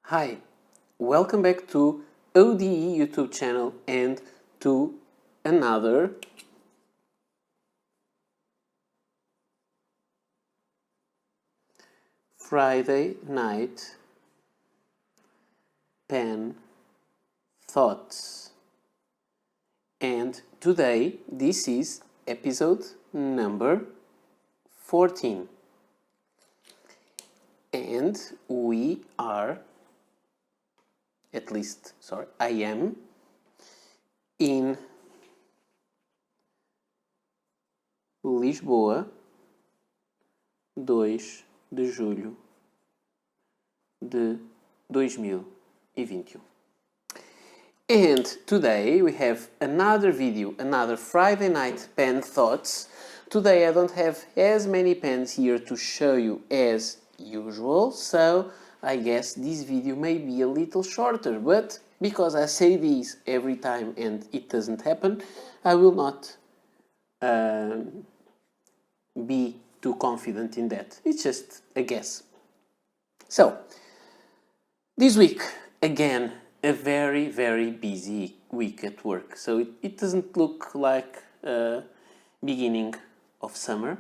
Hi, welcome back to ODE YouTube channel and to another Friday night pen thoughts. And today this is episode number 14. And we are I am in Lisboa, 2 de julho de 2021. And today we have another video, another Friday night pen thoughts. Today I don't have as many pens here to show you as usual, so I guess this video may be a little shorter, but because I say this every time and it doesn't happen, I will not be too confident in that. It's just a guess. So, this week, again, a very, very busy week at work. So it doesn't look like beginning of summer.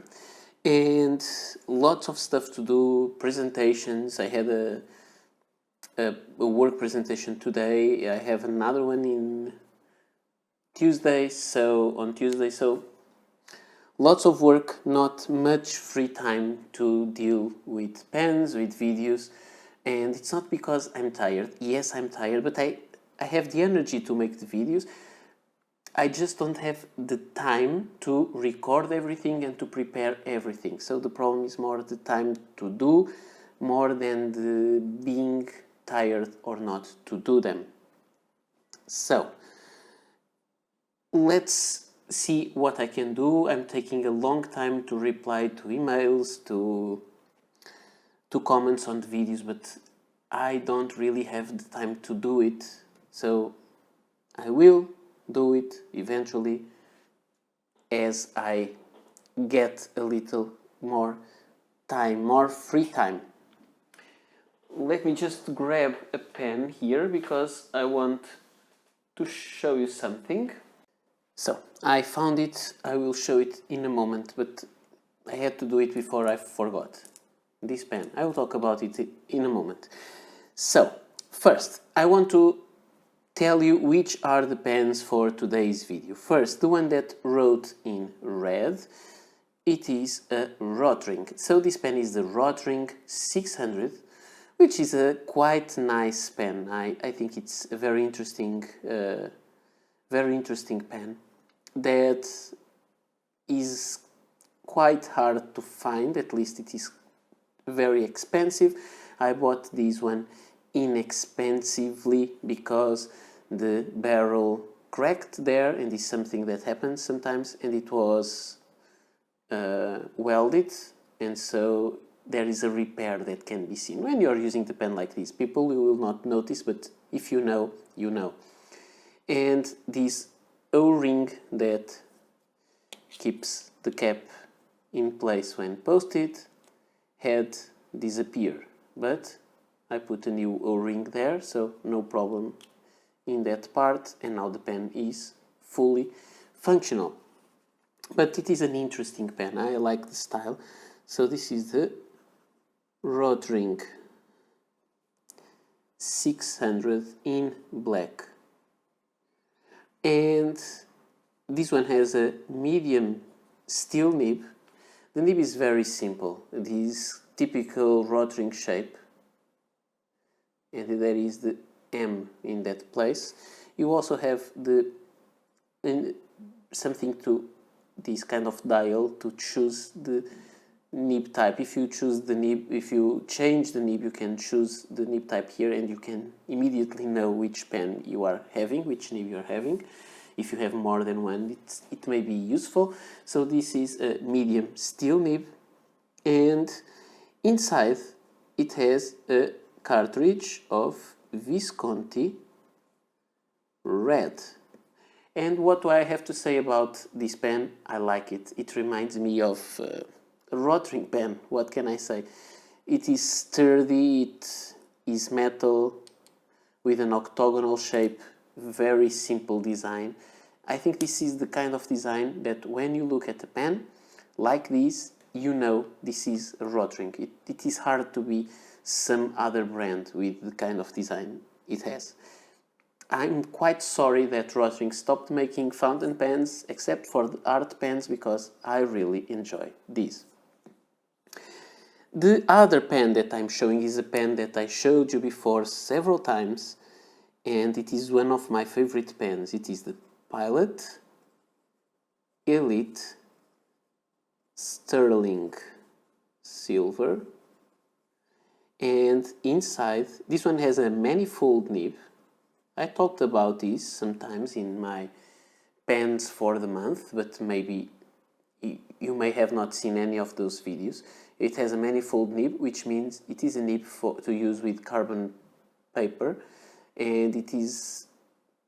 And lots of stuff to do, presentations. I had a work presentation today. I have another one on Tuesday, so lots of work, not much free time to deal with pens, with videos. And it's not because I'm tired. Yes, I'm tired, but I have the energy to make the videos. I just don't have the time to record everything and to prepare everything. So the problem is more the time to do, more than the being tired or not to do them. So, let's see what I can do. I'm taking a long time to reply to emails, to comments on the videos, but I don't really have the time to do it. So I will do it eventually as I get a little more time, more free time. Let me just grab a pen here because I want to show you something. So I found it, I will show it in a moment, but I had to do it before I forgot. This pen, I will talk about it in a moment. So first I want to tell you which are the pens for today's video. First, the one that wrote in red, it is a Rotring. So this pen is the Rotring 600, which is a quite nice pen. I think it's a very interesting pen that is quite hard to find. At least it is very expensive. I bought this one inexpensively because the barrel cracked there, and it's something that happens sometimes, and it was welded, and so there is a repair that can be seen when you're using the pen like this. People will not notice, but if you know, you know. And this O-ring that keeps the cap in place when posted had disappeared, but I put a new O-ring there, so no problem in that part, and now the pen is fully functional. But it is an interesting pen, I like the style. So this is the Rotring 600 in black. And this one has a medium steel nib. The nib is very simple. This typical Rotring shape, and there is the M in that place. You also have something to this kind of dial to choose the nib type. If you change the nib, you can choose the nib type here, and you can immediately know which pen you are having, which nib you are having. If you have more than one, it may be useful. So this is a medium steel nib, and inside it has a cartridge of Visconti red. And what do I have to say about this pen? I like it. It reminds me of a Rotring pen. What can I say? It is sturdy, is metal with an octagonal shape, very simple design. I think this is the kind of design that when you look at a pen like this, you know this is a Rotring. It is hard to be some other brand with the kind of design it has. I'm quite sorry that Rotring stopped making fountain pens, except for the art pens, because I really enjoy these. The other pen that I'm showing is a pen that I showed you before several times, and it is one of my favorite pens. It is the Pilot Elite Sterling Silver, and inside this one has a manifold nib. I talked about this sometimes in my pens for the month, but maybe you may have not seen any of those videos. It has a manifold nib, which means it is a nib to use with carbon paper, and it is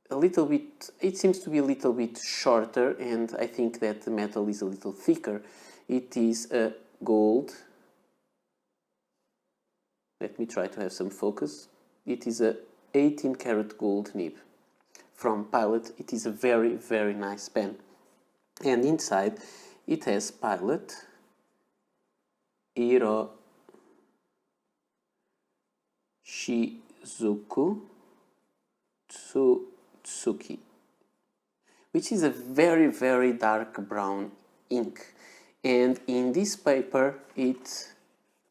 a little bit, it seems to be a little bit shorter, and I think that the metal is a little thicker. It is a gold. Let me try to have some focus. It is a 18 karat gold nib from Pilot. It is a very, very nice pen. And inside it has Pilot Hiro Shizuku Tsutsuki, which is a very, very dark brown ink. And in this paper it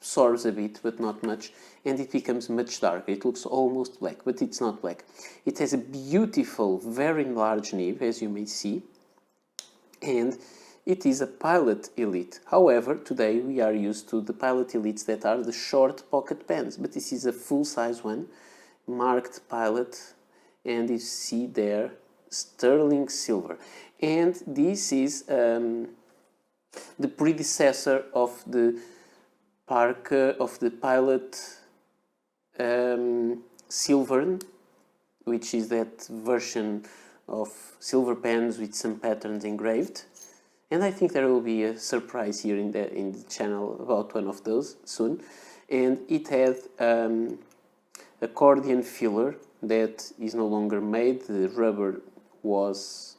absorbs a bit, but not much, and it becomes much darker. It looks almost black, but it's not black. It has a beautiful, very large nib, as you may see, and it is a Pilot Elite. However, today we are used to the Pilot Elites that are the short pocket pens, but this is a full-size one, marked Pilot, and you see there sterling silver. And this is the predecessor of the Pilot Silver, which is that version of silver pens with some patterns engraved. And I think there will be a surprise here in the channel about one of those soon. And it had accordion filler that is no longer made. The rubber was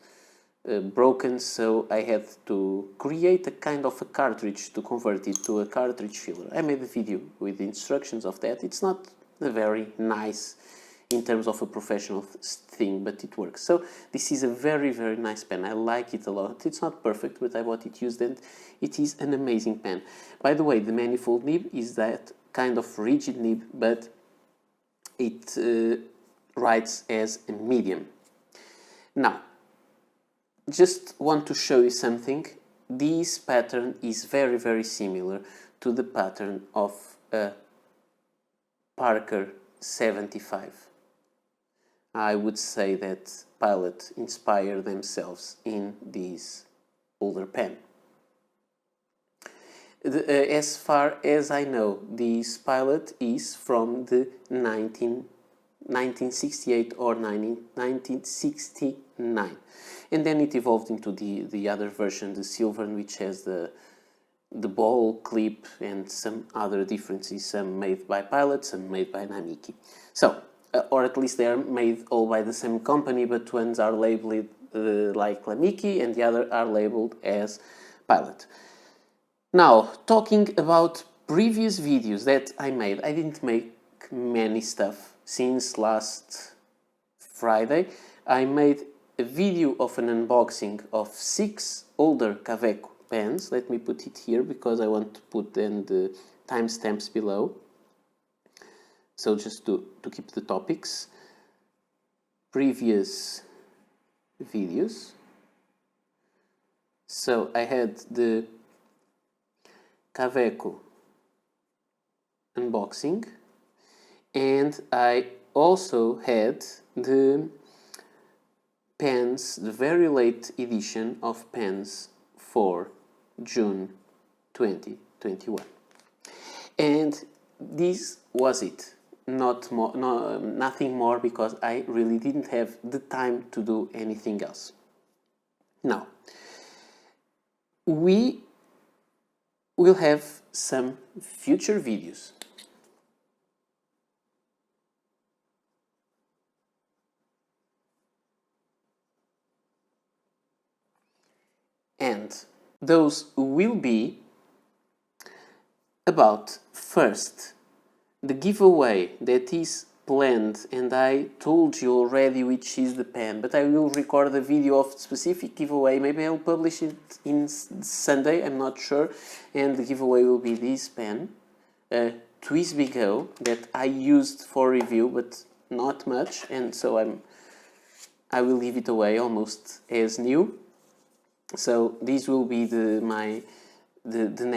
broken, so I had to create a kind of a cartridge to convert it to a cartridge filler. I made a video with the instructions of that. It's not a very nice in terms of a professional thing, but it works. So this is a very, very nice pen. I like it a lot. It's not perfect, but I bought it used and it is an amazing pen. By the way, the manifold nib is that kind of rigid nib, but it writes as a medium. Now, just want to show you something. This pattern is very, very similar to the pattern of a Parker 75. I would say that Pilot inspired themselves in this older pen. As far as I know, this Pilot is from the 1968 or 1969. And then it evolved into the other version, the silver, which has the ball clip and some other differences, some made by Pilot, some made by Namiki. So, or at least they are made all by the same company, but ones are labeled like Namiki and the other are labeled as Pilot. Now, talking about previous videos that I made, I didn't make many stuff since last Friday. I made a video of an unboxing of 6 older Kaweco pens. Let me put it here because I want to put then the timestamps below. So just to keep the topics. Previous videos. So I had the Kaweco unboxing, and I also had the pens, the very late edition of pens for June 2021. And this was it. Nothing more, because I really didn't have the time to do anything else. Now, we will have some future videos. And those will be about, first, the giveaway that is planned, and I told you already which is the pen, but I will record a video of specific giveaway. Maybe I'll publish it in Sunday, I'm not sure, and the giveaway will be this pen, Twisbigo, that I used for review, but not much, and so I will leave it away almost as new. So this will be the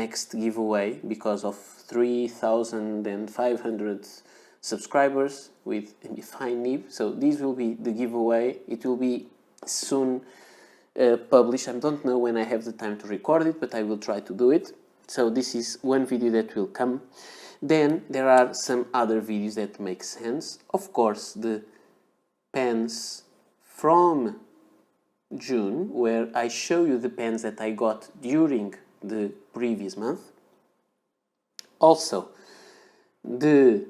next giveaway, because of 3,500 subscribers with a fine nib. So this will be the giveaway. It will be soon published. I don't know when I have the time to record it, but I will try to do it. So this is one video that will come. Then there are some other videos that make sense. Of course, the pens from June, where I show you the pens that I got during the previous month. Also, the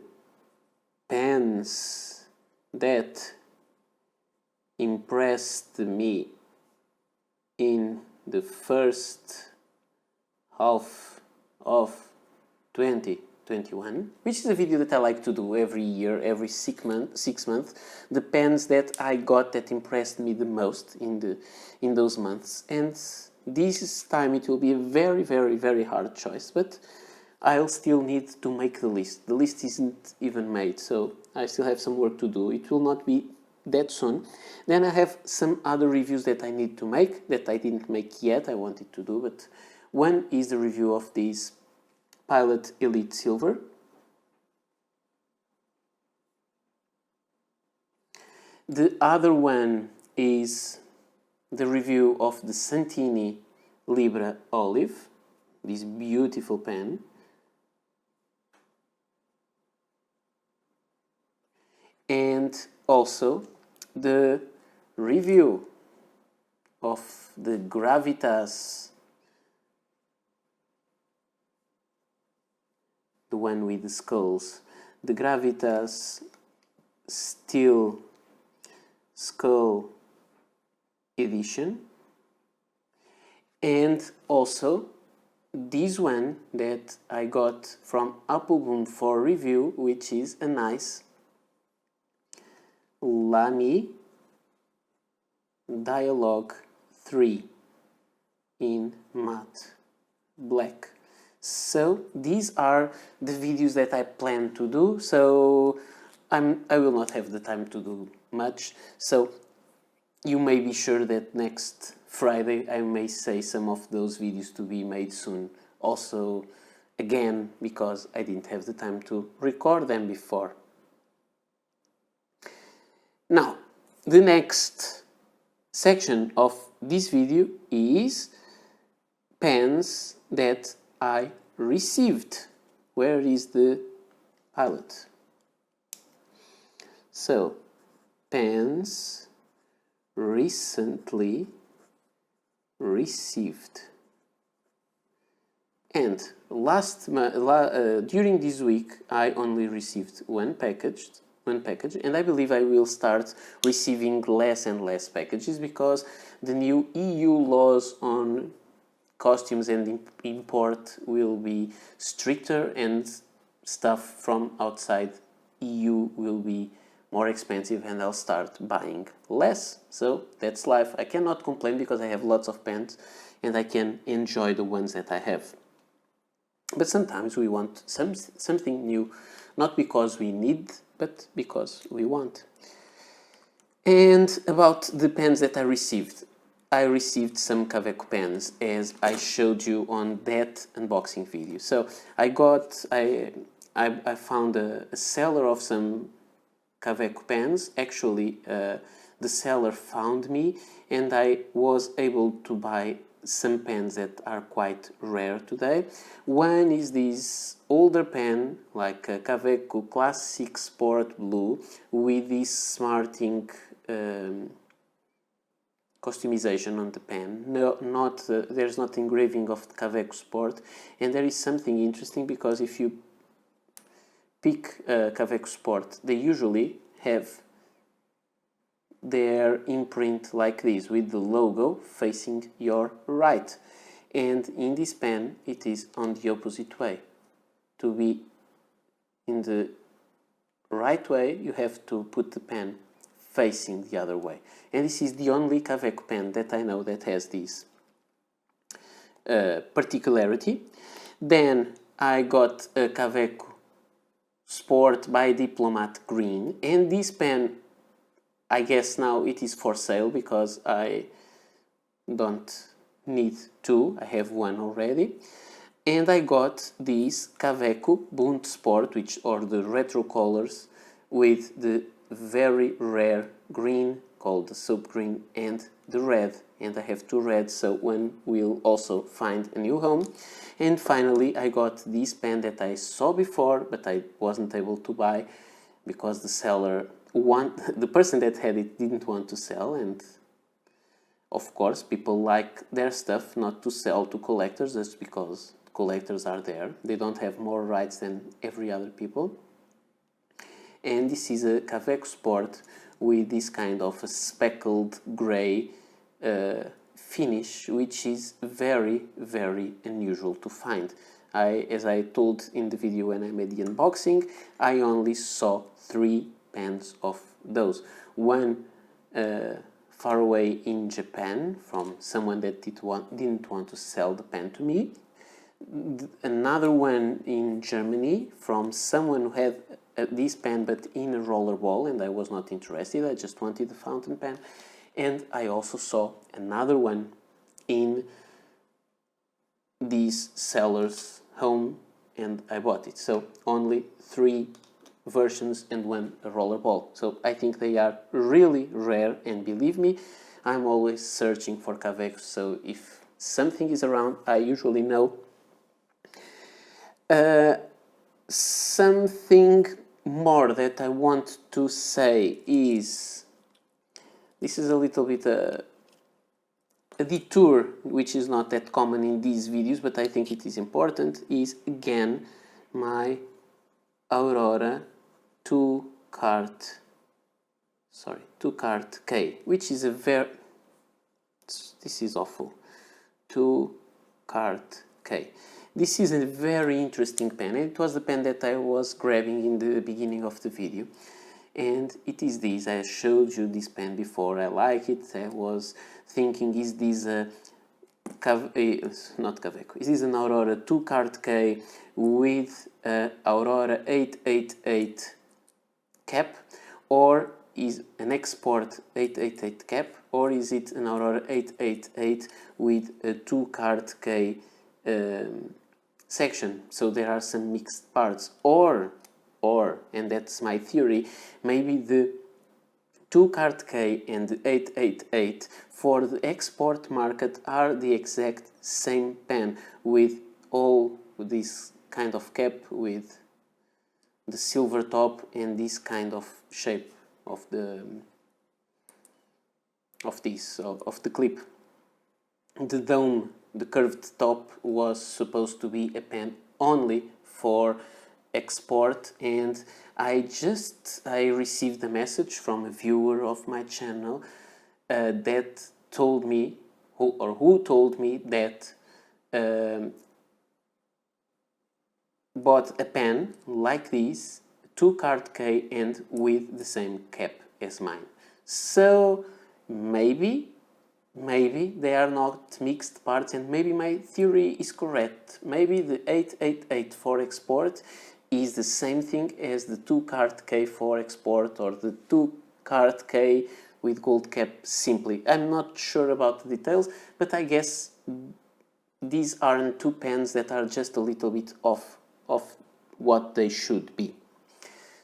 pens that impressed me in the first half of 2021, which is a video that I like to do every year, every 6 months, the pens that I got that impressed me the most in those months. And this time it will be a very, very, very hard choice, but I'll still need to make the list. The list isn't even made, so I still have some work to do. It will not be that soon. Then I have some other reviews that I need to make, that I didn't make yet, I wanted to do, but one is the review of this Pilot Elite Silver. The other one is the review of the Santini Libra Olive, this beautiful pen. And also the review of the Gravitas, the one with the skulls, the Gravitas Steel Skull edition, and also this one that I got from Appleboom for review, which is a nice Lamy Dialogue 3 in matte black. So these are the videos that I plan to do, so I will not have the time to do much, so you may be sure that next Friday I may say some of those videos to be made soon. Also, again, because I didn't have the time to record them before. Now, the next section of this video is pens that I received. Where is the Pilot? So, pens recently received. And during this week I only received one package, and I believe I will start receiving less and less packages, because the new EU laws on costumes and import will be stricter, and stuff from outside EU will be more expensive, and I'll start buying less. So that's life. I cannot complain, because I have lots of pens and I can enjoy the ones that I have. But sometimes we want something new, not because we need, but because we want. And about the pens that I received some Kaweco pens, as I showed you on that unboxing video. So I found a seller of some Kaweco pens. Actually, the seller found me, and I was able to buy some pens that are quite rare today. One is this older pen, like a Kaweco Classic Sport Blue, with this smart ink customization on the pen. There's not engraving of Kaweco Sport, and there is something interesting, because if you pick Kaweco Sport, they usually have their imprint like this, with the logo facing your right. And in this pen it is on the opposite way. To be in the right way, you have to put the pen facing the other way. And this is the only Kaweco pen that I know that has this particularity. Then I got a Kaweco Sport by Diplomat Green, and this pen, I guess now it is for sale because I don't need two, I have one already. And I got this Kaweco Bunt Sport, which are the retro colors with the very rare green called the soap green and the red. And I have two reds, so one will also find a new home. And finally I got this pen that I saw before, but I wasn't able to buy because the seller the person that had it didn't want to sell, and of course people like their stuff not to sell to collectors just because collectors are there. They don't have more rights than every other people. And this is a Kaweco Sport with this kind of a speckled grey finish, which is very, very unusual to find. As I told in the video when I made the unboxing, I only saw 3 pens of those. One far away in Japan from someone that didn't want to sell the pen to me. Another one in Germany from someone who had this pen but in a roller ball, and I was not interested, I just wanted the fountain pen. And I also saw another one in this seller's home, and I bought it. So only 3 versions and one a roller ball. So I think they are really rare, and believe me, I'm always searching for Kaweco, so if something is around, I usually know. Something more that I want to say is, this is a little bit a detour, which is not that common in these videos, but I think it is important, is again my Aurora 2-cart K, which is a very, this is awful, 2-cart K. This is a very interesting pen. It was the pen that I was grabbing in the beginning of the video. And it is this. I showed you this pen before. I like it. I was thinking, is this not Kaweco, is this an Aurora 2-cart K with Aurora 888 cap, or is an Export 888 cap, or is it an Aurora 888 with a 2-cart K section? So there are some mixed parts, or, and that's my theory, maybe the 2-cart K and the 888 for the export market are the exact same pen, with all this kind of cap with the silver top and this kind of shape of the clip. The dome, the curved top, was supposed to be a pen only for export, and I received a message from a viewer of my channel that told me, who told me that bought a pen like this, 2-cart K, and with the same cap as mine. So maybe they are not mixed parts, and maybe my theory is correct. Maybe the 888 for export is the same thing as the 2-cart K for export, or the 2-cart K with gold cap simply. I'm not sure about the details, but I guess these aren't 2 pens that are just a little bit off of what they should be.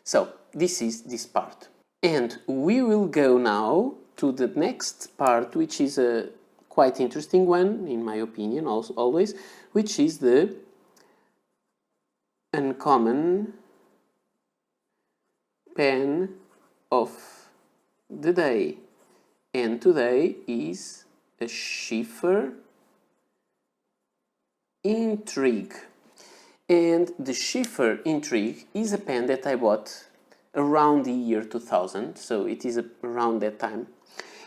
So this is this part. And we will go now to the next part, which is a quite interesting one, in my opinion, also always, which is the uncommon pen of the day. And today is a Schiffer Intrigue. And the Schiffer Intrigue is a pen that I bought around the year 2000, so it is around that time.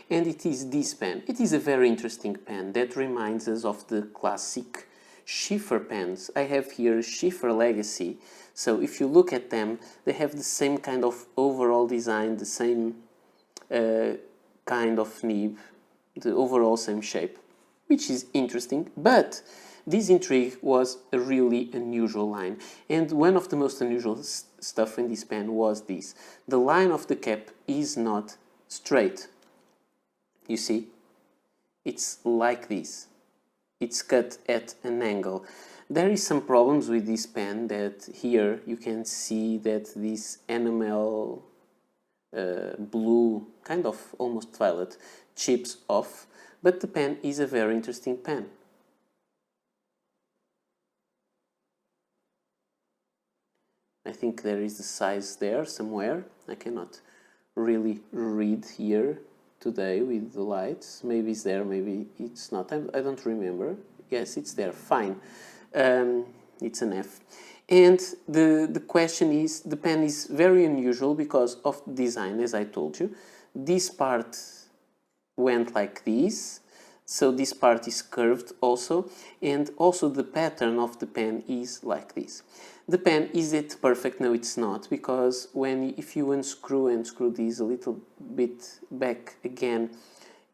And it is this pen. It is a very interesting pen that reminds us of the classic Schiffer pens. I have here Schiffer Legacy. So if you look at them, they have the same kind of overall design, the same kind of nib, the overall same shape, which is interesting. But this intrigue was a really unusual line. And one of the most unusual stuff in this pen was this. The line of the cap is not straight. You see? It's like this. It's cut at an angle. There is some problems with this pen that here you can see that this enamel blue, kind of almost violet, chips off, but the pen is a very interesting pen. I think there is the size there somewhere. I cannot really read here today with the lights. Maybe it's there, maybe it's not. I don't remember. Yes, it's there. Fine. It's an F. And the question is, the pen is very unusual because of the design, as I told you. This part went like this, so this part is curved also, and also the pattern of the pen is like this. The pen, is it perfect? No, it's not, because if you unscrew and screw this a little bit back again,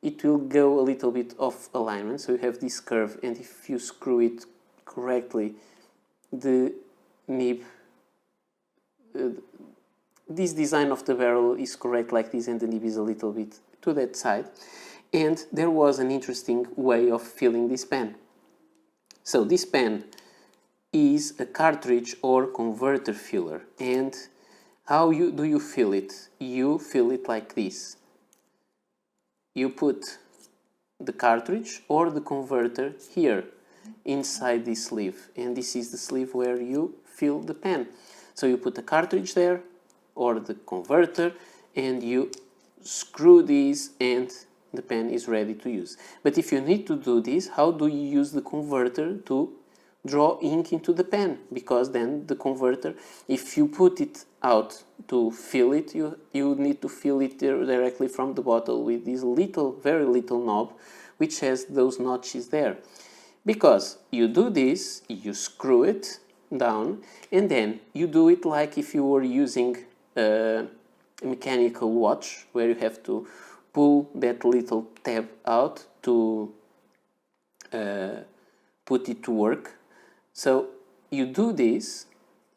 it will go a little bit off alignment, so you have this curve, and if you screw it correctly, the nib, this design of the barrel is correct like this, and the nib is a little bit to that side. And there was an interesting way of filling this pen. So this pen is a cartridge or converter filler, and how do you fill it? You fill it like this. You put the cartridge or the converter here inside this sleeve, and this is the sleeve where you fill the pen. So you put the cartridge there or the converter, and you screw this, and the pen is ready to use. But if you need to do this, how do you use the converter to draw ink into the pen? Because then the converter, if you put it out to fill it, you need to fill it directly from the bottle with this little, very little knob, which has those notches there. Because you do this, you screw it down, and then you do it like if you were using a mechanical watch, where you have to pull that little tab out to put it to work. So you do this,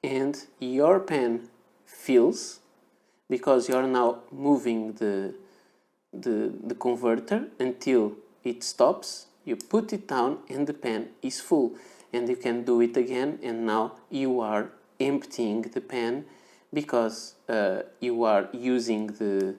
and your pen fills, because you are now moving the converter until it stops. You put it down, and the pen is full, and you can do it again, and now you are emptying the pen, because you are using the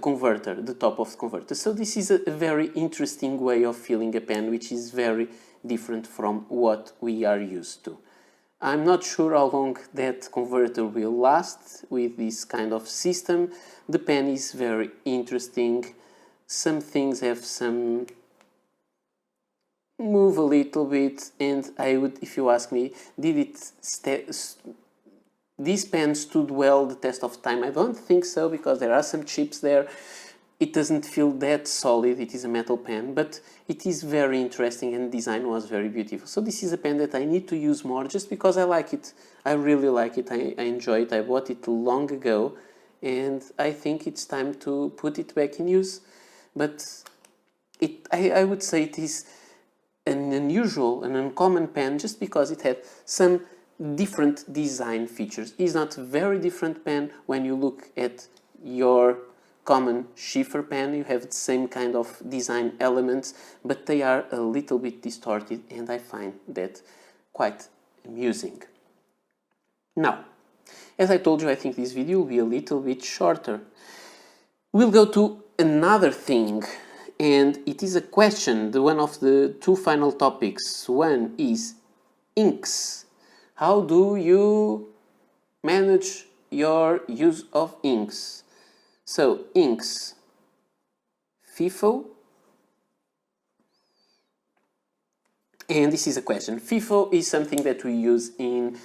converter, the top of the converter. So this is a very interesting way of filling a pen, which is very different from what we are used to. I'm not sure how long that converter will last with this kind of system. The pen is very interesting. Some things have some move a little bit, and I would, if you ask me, did it this pen stood well the test of time? I don't think so, because there are some chips there. It doesn't feel that solid. It is a metal pen, but it is very interesting, and the design was very beautiful. So this is a pen that I need to use more, just because I like it. I really like it. I enjoy it. I bought it long ago, and I think it's time to put it back in use. But I would say it is an unusual, an uncommon pen, just because it had some different design features. It's not a very different pen when you look at your common Schiffer pen. You have the same kind of design elements, but they are a little bit distorted, and I find that quite amusing. Now, as I told you, I think this video will be a little bit shorter. We'll go to another thing, and it is a question, one of the two final topics. One is inks. How do you manage your use of inks? So, inks, FIFO, and this is a question. FIFO is something that we use in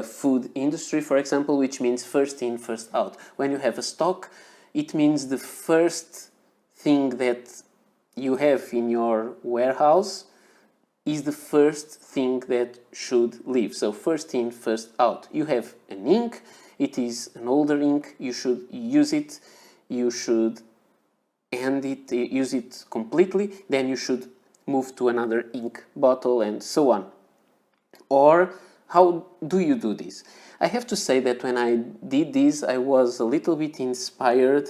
food industry, for example, which means first in, first out. When you have a stock, it means the first thing that you have in your warehouse is the first thing that should leave. So first in, first out. You have an ink, it is an older ink, you should use it, you should end it, use it completely, then you should move to another ink bottle and so on. Or how do you do this? I have to say that when I did this, I was a little bit inspired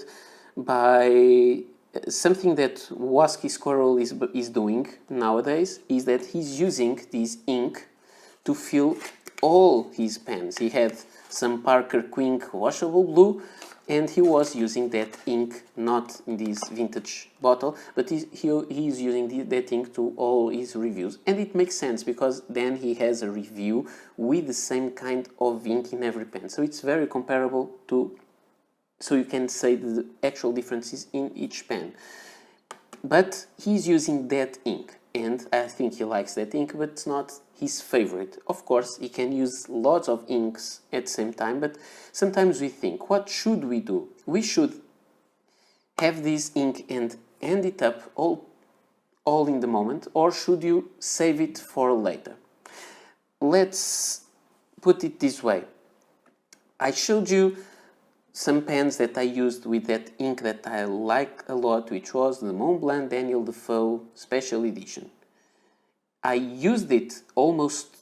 by something that Wasky Squirrel is doing nowadays, is that he's using this ink to fill all his pens. He had some Parker Quink washable blue, and he was using that ink, not in this vintage bottle, but he's using that ink to all his reviews. And it makes sense, because then he has a review with the same kind of ink in every pen. So it's very comparable to, so you can say the actual differences in each pen. But he's using that ink, and I think he likes that ink, but it's not his favorite. Of course, he can use lots of inks at the same time, but sometimes we think, what should we do? We should have this ink and end it up all in the moment, or should you save it for later? Let's put it this way. I showed you some pens that I used with that ink that I like a lot, which was the Montblanc Daniel Defoe Special Edition. I used it almost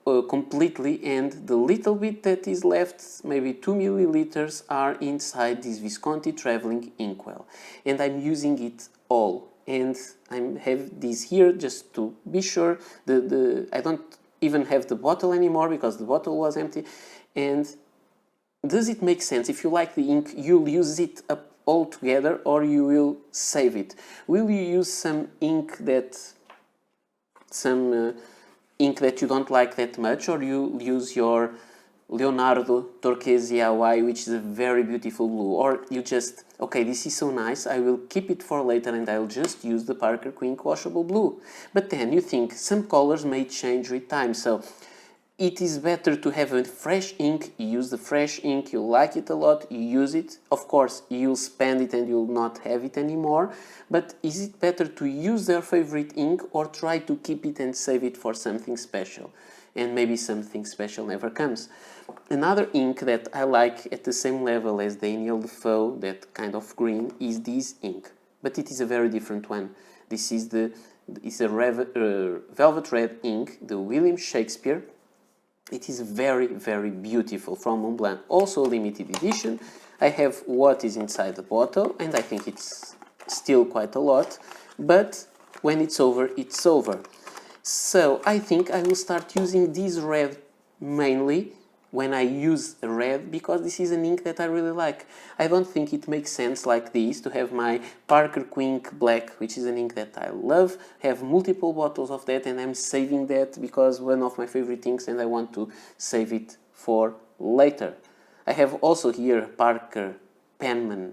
completely, and the little bit that is left, maybe 2 milliliters, are inside this Visconti Traveling Inkwell. And I'm using it all. And I have this here just to be sure. I don't even have the bottle anymore because the bottle was empty. And does it make sense? If you like the ink, you'll use it up all together, or you will save it? Will you use some ink that you don't like that much, or you use your Leonardo Turquesi Hawaii, which is a very beautiful blue, or you just, okay, this is so nice, I will keep it for later and I'll just use the Parker Quink washable blue. But then you think some colors may change with time, so it is better to have a fresh ink. You use the fresh ink, you like it a lot, you use it. Of course, you'll spend it and you'll not have it anymore. But is it better to use their favorite ink, or try to keep it and save it for something special? And maybe something special never comes. Another ink that I like at the same level as Daniel Defoe, that kind of green, is this ink. But it is a very different one. This is a velvet red ink, the William Shakespeare. It is very, very beautiful, from Montblanc, also a limited edition. I have what is inside the bottle, and I think it's still quite a lot, but when it's over, it's over. So I think I will start using this red mainly when I use red, because this is an ink that I really like. I don't think it makes sense like this to have my Parker Quink Black, which is an ink that I love, have multiple bottles of that, and I'm saving that because one of my favorite inks and I want to save it for later. I have also here Parker Penman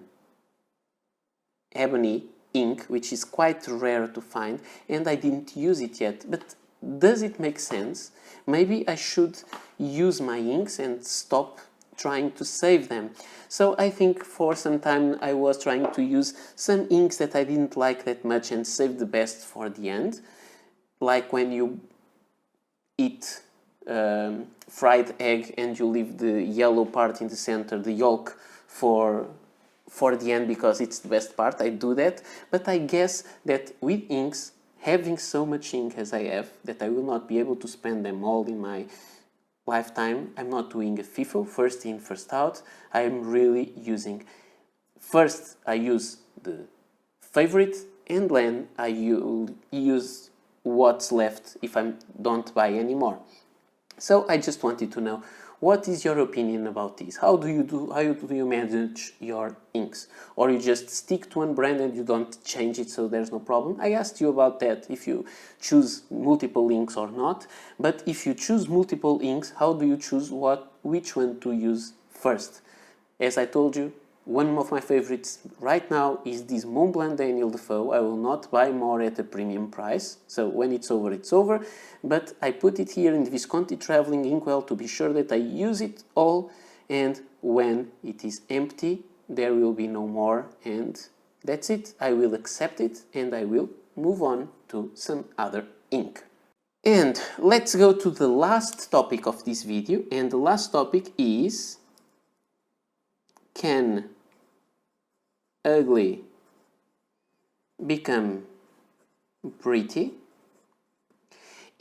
Ebony ink, which is quite rare to find, and I didn't use it yet. But does it make sense? Maybe I should use my inks and stop trying to save them. So I think for some time I was trying to use some inks that I didn't like that much and save the best for the end. Like when you eat fried egg and you leave the yellow part in the center, the yolk, for the end because it's the best part. I do that. But I guess that with inks, having so much ink as I have, that I will not be able to spend them all in my lifetime, I'm not doing a FIFO, first in, first out. I'm really using, first I use the favorite, and then I use what's left if I don't buy anymore. So I just wanted to know, what is your opinion about this? How do you manage your inks? Or you just stick to one brand and you don't change it, so there's no problem? I asked you about that, if you choose multiple inks or not. But if you choose multiple inks, how do you choose which one to use first? As I told you, one of my favorites right now is this Montblanc Daniel Defoe. I will not buy more at a premium price, so when it's over, it's over. But I put it here in the Visconti Traveling Inkwell to be sure that I use it all, and when it is empty, there will be no more, and that's it. I will accept it, and I will move on to some other ink. And let's go to the last topic of this video, and the last topic is: can ugly become pretty?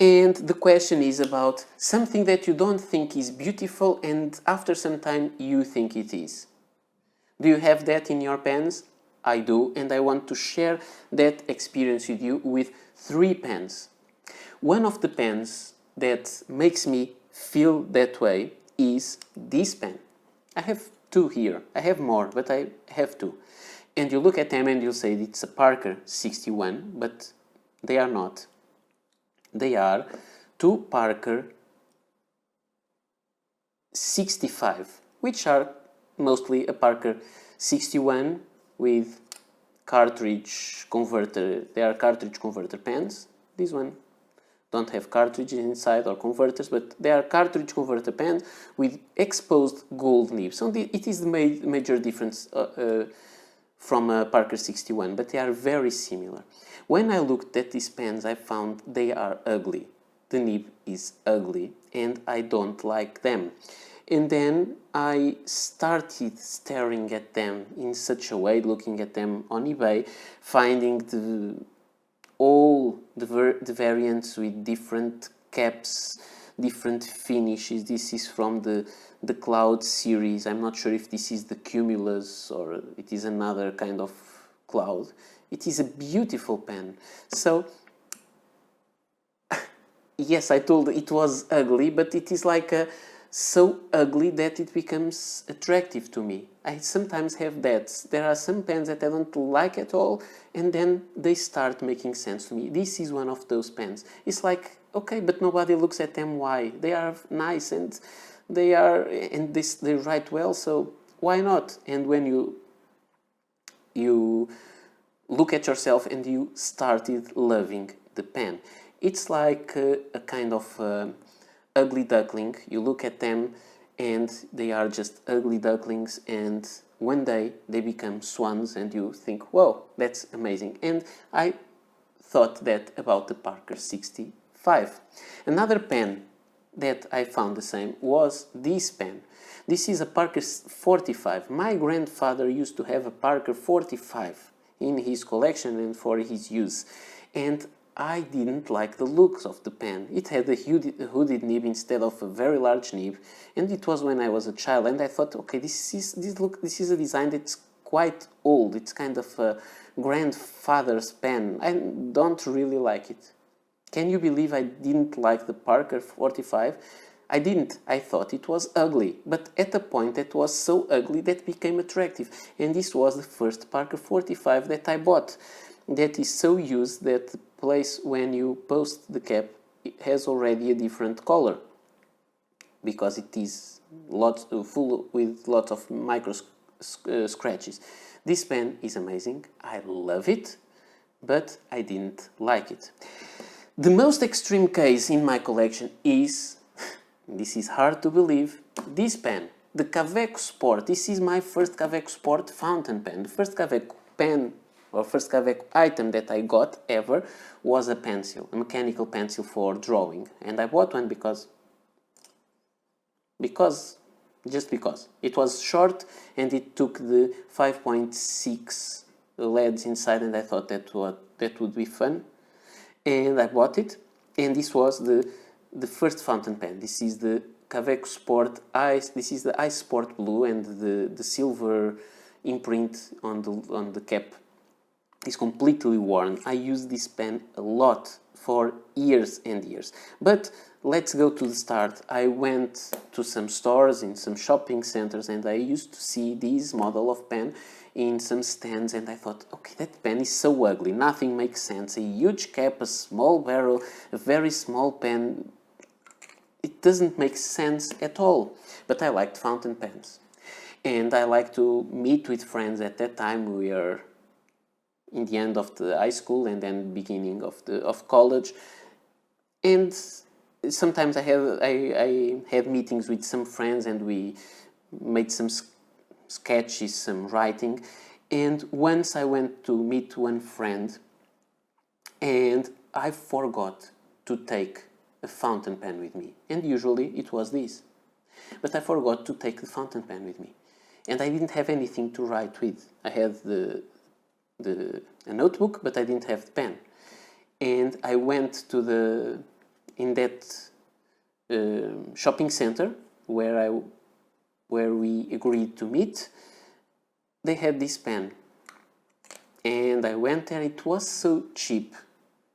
And the question is about something that you don't think is beautiful and after some time you think it is. Do you have that in your pens? I do, and I want to share that experience with you with 3 pens. One of the pens that makes me feel that way is this pen. I have 2 here. I have more, but I have 2. And you look at them and you say it's a Parker 61, but they are not. They are 2 Parker 65, which are mostly a Parker 61 with cartridge converter. They are cartridge converter pens. This one don't have cartridges inside or converters, but they are cartridge converter pens with exposed gold nibs. So it is the major difference from a Parker 61, but they are very similar. When I looked at these pens, I found they are ugly. The nib is ugly and I don't like them. And then I started staring at them in such a way, looking at them on eBay, finding all the variants with different caps, different finishes. This is from the Cloud series. I'm not sure if this is the Cumulus or it is another kind of cloud. It is a beautiful pen. So, yes, I told it was ugly, but it is like so ugly that it becomes attractive to me. I sometimes have that. There are some pens that I don't like at all, and then they start making sense to me. This is one of those pens. It's like, okay, but nobody looks at them. Why? They are nice and they write well, so why not? And when you look at yourself and you started loving the pen. It's like a kind of ugly duckling. You look at them and they are just ugly ducklings, and one day they become swans and you think, whoa, that's amazing. And I thought that about the Parker 65. Another pen that I found the same was this pen. This is a Parker 45. My grandfather used to have a Parker 45 in his collection and for his use, and I didn't like the looks of the pen. It had a hooded nib instead of a very large nib, and it was when I was a child, and I thought, okay, this is a design that's quite old. It's kind of a grandfather's pen. I don't really like it. Can you believe I didn't like the Parker 45? I didn't. I thought it was ugly, but at a point that was so ugly that became attractive. And this was the first Parker 45 that I bought. That is so used that the place when you post the cap, it has already a different color, because it is full with lots of micro scratches. This pen is amazing. I love it, but I didn't like it. The most extreme case in my collection is, this is hard to believe, this pen, the Kaweco Sport. This is my first Kaweco Sport fountain pen. The first Kaweco pen or first Kaweco item that I got ever was a pencil, a mechanical pencil for drawing. And I bought one because it was short and it took the 5.6 LEDs inside, and I thought that would be fun. And I bought it, and this was the first fountain pen. This is the Kaweco Sport Ice. This is the Ice Sport Blue, and the silver imprint on the cap is completely worn. I used this pen a lot for years and years. But let's go to the start. I went to some stores in some shopping centers, and I used to see this model of pen in some stands, and I thought, okay, that pen is so ugly, nothing makes sense. A huge cap, a small barrel, a very small pen. It doesn't make sense at all. But I liked fountain pens. And I like to meet with friends. At that time we are in the end of the high school and then beginning of college, and sometimes I had meetings with some friends and we made some sketches, some writing. And once I went to meet one friend and I forgot to take a fountain pen with me, and usually it was this, but I forgot to take the fountain pen with me, and I didn't have anything to write with. I had a notebook, but I didn't have the pen. And I went to in that shopping center where we agreed to meet. They had this pen, and I went there. It was so cheap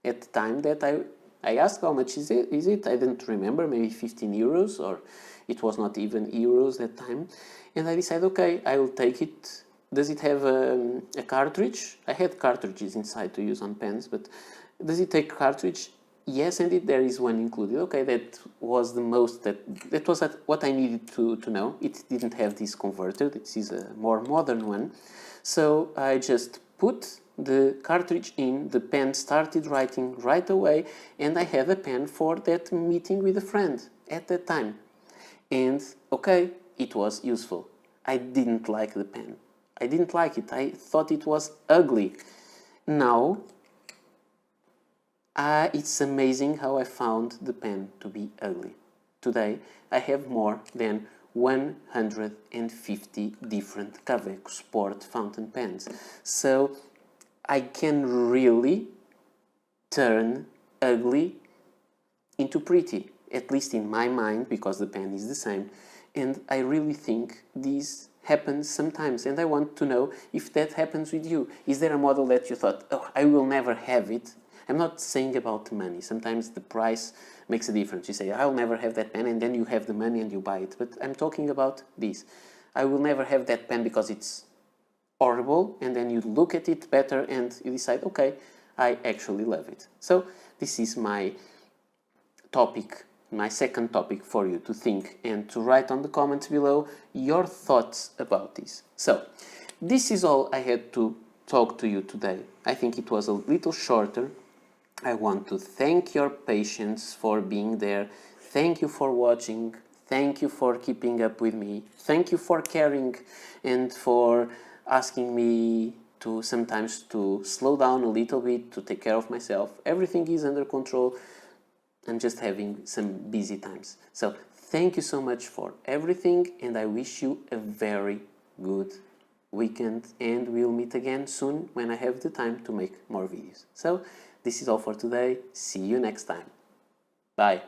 at the time that I asked how much is it. I didn't remember, maybe 15 euros, or it was not even euros that time. And I decided, okay, I will take it. Does it have a cartridge? I had cartridges inside to use on pens, but does it take cartridge? Yes, and there is one included. Okay, that was the most, that was what I needed to know. It didn't have this converter. This is a more modern one. So I just put the cartridge in, the pen started writing right away, and I had a pen for that meeting with a friend at that time. And okay, it was useful. I didn't like the pen. I didn't like it. I thought it was ugly. Now, it's amazing how I found the pen to be ugly. Today, I have more than 150 different Kaweco Sport fountain pens. So, I can really turn ugly into pretty, at least in my mind, because the pen is the same. And I really think this happens sometimes, and I want to know if that happens with you. Is there a model that you thought, oh, I will never have it? I'm not saying about the money. Sometimes the price makes a difference. You say, I'll never have that pen, and then you have the money and you buy it. But I'm talking about this. I will never have that pen because it's horrible, and then you look at it better and you decide, okay, I actually love it. So this is my topic, my second topic for you to think and to write on the comments below your thoughts about this. So this is all I had to talk to you today. I think it was a little shorter. I want to thank your patience for being there. Thank you for watching. Thank you for keeping up with me. Thank you for caring and for asking me to sometimes to slow down a little bit, to take care of myself. Everything is under control. I'm just having some busy times. So thank you so much for everything, and I wish you a very good weekend, and we'll meet again soon when I have the time to make more videos. So this is all for today. See you next time. Bye.